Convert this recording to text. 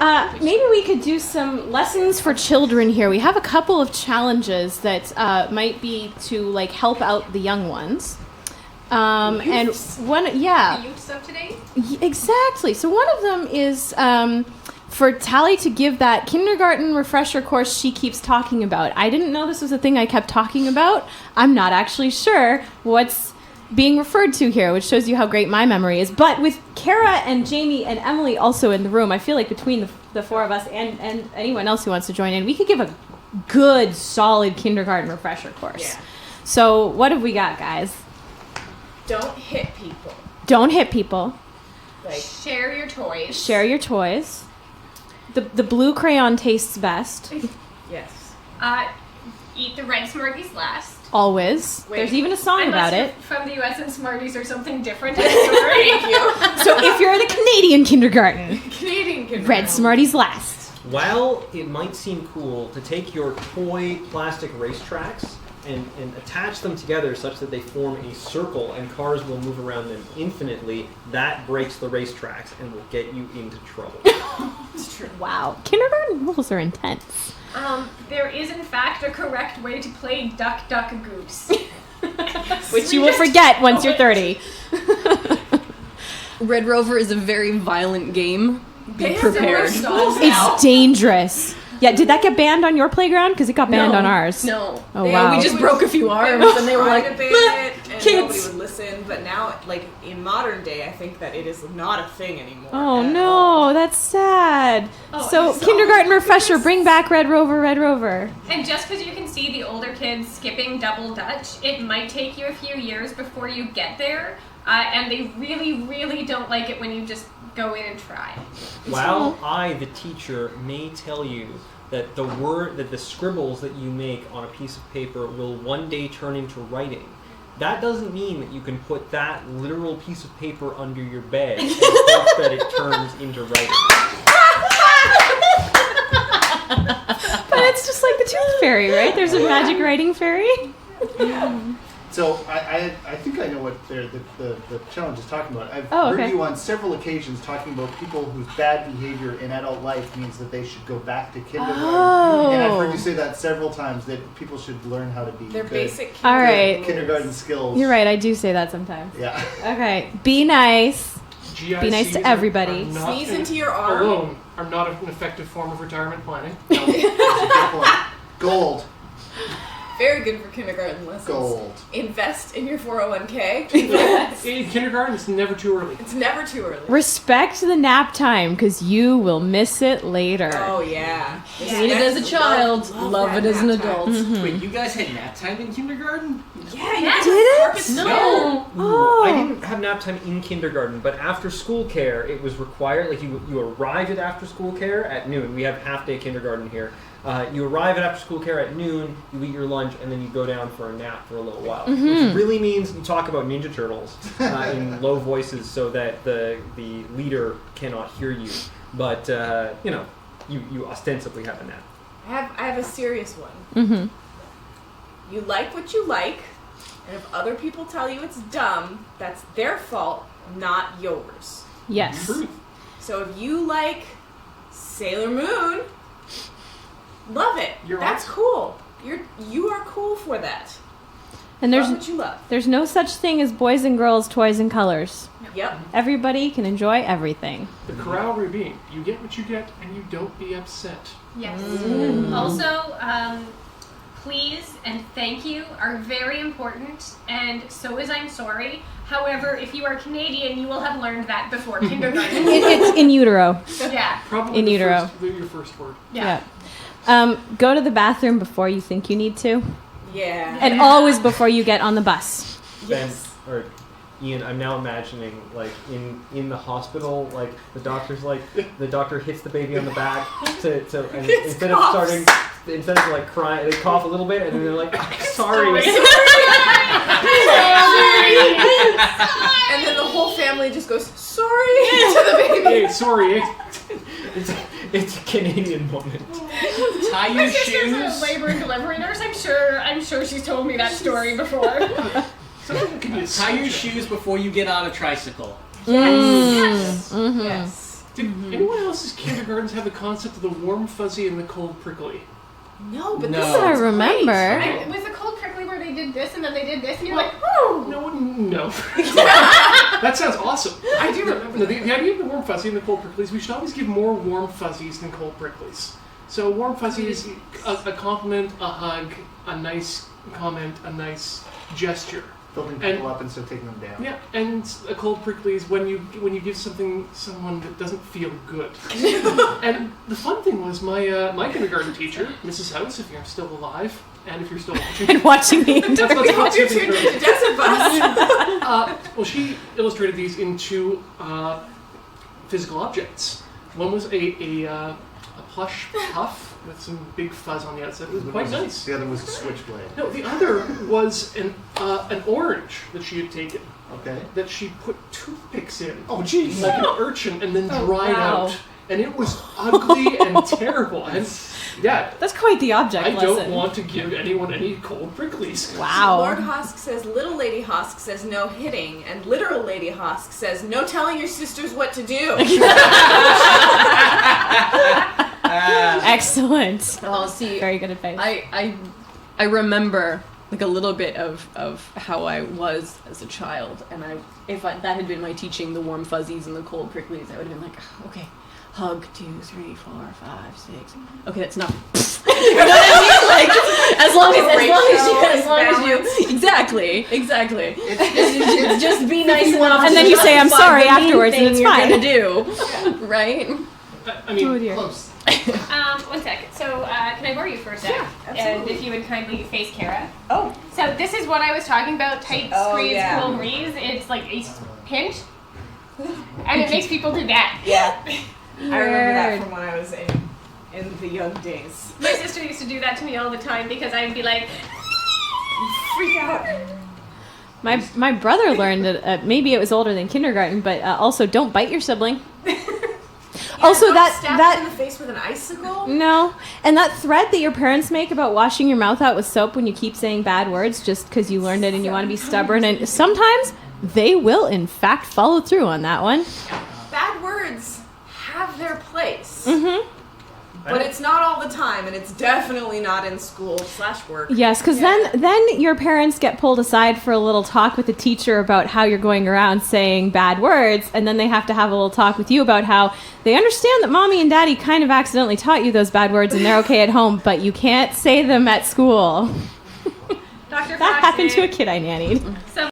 maybe we could do some lessons for children here. We have a couple of challenges that might be to like help out the young ones. And one, The youths of today? Exactly. So one of them is for Tally to give that kindergarten refresher course she keeps talking about. I didn't know this was a thing I kept talking about. I'm not actually sure what's being referred to here, which shows you how great my memory is. But with Kara and Jamie and Emily also in the room, I feel like between the four of us and anyone else who wants to join in, we could give a good, solid kindergarten refresher course. Yeah. So what have we got, guys? Don't hit people. Don't hit people. Like, share your toys. Share your toys. The blue crayon tastes best. yes. Eat the red Smarties last. Always. Wait. There's even a song about it. From the U.S. and Smarties or something different. Thank you. So if you're in a Canadian kindergarten, Canadian kindergarten. red Smarties last. While it might seem cool to take your toy plastic racetracks and attach them together such that they form a circle and cars will move around them infinitely, that breaks the racetracks and will get you into trouble. It's true. Wow. Kindergarten rules are intense. There is, in fact, a correct way to play Duck, Duck, Goose. Which you will forget once you're 30. Red Rover is a very violent game. Be prepared. It's dangerous. Yeah, did that get banned on your playground? Because it got banned on ours. No. Oh, wow. We just broke a few arms and they were like, and nobody kids. would listen. But now, like, in modern day, I think that it is not a thing anymore. Oh, at no. all. That's sad. Oh, So, it's so kindergarten refresher, bring back Red Rover, Red Rover. And just because you can see the older kids skipping double dutch, it might take you a few years before you get there. And they really, really don't like it when you just go in and try. While I, the teacher, may tell you that the scribbles that you make on a piece of paper will one day turn into writing, that doesn't mean that you can put that literal piece of paper under your bed and hope that it turns into writing. But it's just like the Tooth Fairy, right? There's a magic writing fairy. So I think I know what the challenge is talking about. I've okay. heard you on several occasions talking about people whose bad behavior in adult life means that they should go back to kindergarten. Oh. And I've heard you say that several times, that people should learn how to be Their good. basic All right. Kindergarten skills. You're right, I do say that sometimes. Yeah. Okay, be nice. GICs Be nice to everybody. Are not Sneeze into your arm. Alone are not an effective form of retirement planning. That's a good point. Gold. Very good for kindergarten lessons. Gold. Invest in your 401k. In kindergarten, it's never too early. It's never too early. Respect the nap time, because you will miss it later. Oh, yeah. hate it as a child, love it as an adult. Wait, you guys had nap time in kindergarten? Yeah, Yes. Did it? Carpet No. Oh. I didn't have nap time in kindergarten, but after school care, it was required. Like you arrive at after school care at noon. We have half day kindergarten here. You arrive at after school care at noon. You eat your lunch, and then you go down for a nap for a little while. Which really means you talk about Ninja Turtles in low voices so that the leader cannot hear you. But you ostensibly have a nap. I have a serious one. Mm-hmm. You like what you like, and if other people tell you it's dumb, that's their fault, not yours. Yes. Truth. So if you like Sailor Moon, love it. That's cool. You are cool for that. And Love what you love. there's no such thing as boys and girls, toys and colors. Yep. Everybody can enjoy everything. The chorale being, you get what you get, and you don't be upset. Yes. Also, please and thank you are very important, and so is I'm sorry. However, if you are Canadian, you will have learned that before kindergarten. It's in utero. Yeah. Probably In utero. your first word. Yeah. Go to the bathroom before you think you need to. Yeah. And always before you get on the bus. Yes. Or Ian, I'm now imagining like in the hospital, like the doctor hits the baby on the back and instead of like crying, they cough a little bit and then they're like, sorry. And then the whole family just goes, sorry to the baby. Hey, sorry. It's a Canadian moment. Tie My your sister's a shoes. labor and delivery nurse. I'm sure she's told me that story before. Can you Tie your shoes before you get on a tricycle. Yes. Mm-hmm. Yes. Did anyone else's kindergartens have the concept of the warm fuzzy and the cold prickly? No, but No. this This I sounds remember. And was the cold prickly where they did this and then they did this and you're like, whoo! No. That sounds awesome. I do remember No, the idea of the warm fuzzy and the cold pricklies, we should always give more warm fuzzies than cold pricklies. So warm fuzzies, a compliment, a hug, a nice comment, a nice gesture. Building people up instead of taking them down. Yeah, and a cold prickly is when you give someone that doesn't feel good. And the fun thing was my kindergarten teacher, Mrs. House, if you're still alive, and if you're still watching, And watching the that's interview. not You're tuned into Desert Bus. well, she illustrated these into physical objects. One was a plush puff with some big fuzz on the outside. It was quite nice. The other was a switchblade. No, the other was an orange that she had taken Okay. that she put toothpicks in. Oh, jeez. Like an urchin, and then dried wow. out. And it was ugly and terrible. And yeah, That's quite the object I lesson. don't want to give anyone any cold pricklies. Wow. Lord Hosk says little Lady Hosk says no hitting, and literal Lady Hosk says no telling your sisters what to do. Excellent. Oh, see, Very good advice. I remember like a little bit of how I was as a child, and if that had been my teaching, the warm fuzzies and the cold pricklies, I would have been like, oh, okay, hug 2, 3, 4, 5, 6. Okay, that's enough. You know what I mean? Like as long as you exactly. Just be nice enough. And then to you say, "I'm justify sorry," the mean afterwards, and thing it's you're fine. gonna do, right? I mean, Oh dear. Close. One sec. So, can I borrow you for a sec? Yeah, And absolutely. if you would kindly face Kara. Oh. So, this is what I was talking about, tight Oh, squeeze, yeah. cool breeze. It's like a pinch. And it makes people do that. Yeah. I remember that Weird. from when I was in the young days. My sister used to do that to me all the time because I'd be like, Freak out. My brother learned that maybe it was older than kindergarten, but also don't bite your sibling. Also, Don't that stab that them in the face with an icicle. no, and that thread that your parents make about washing your mouth out with soap when you keep saying bad words just because you learned it and you want to be stubborn, and sometimes they will in fact follow through on that one. Bad words have their place, Mm-hmm. but it's not all the time, and it's definitely not in school/work. Yes, because then your parents get pulled aside for a little talk with the teacher about how you're going around saying bad words, and then they have to have a little talk with you about how they understand that mommy and daddy kind of accidentally taught you those bad words and they're okay at home, but you can't say them at school. Dr. That happened to a Foxy, kid I nannied. some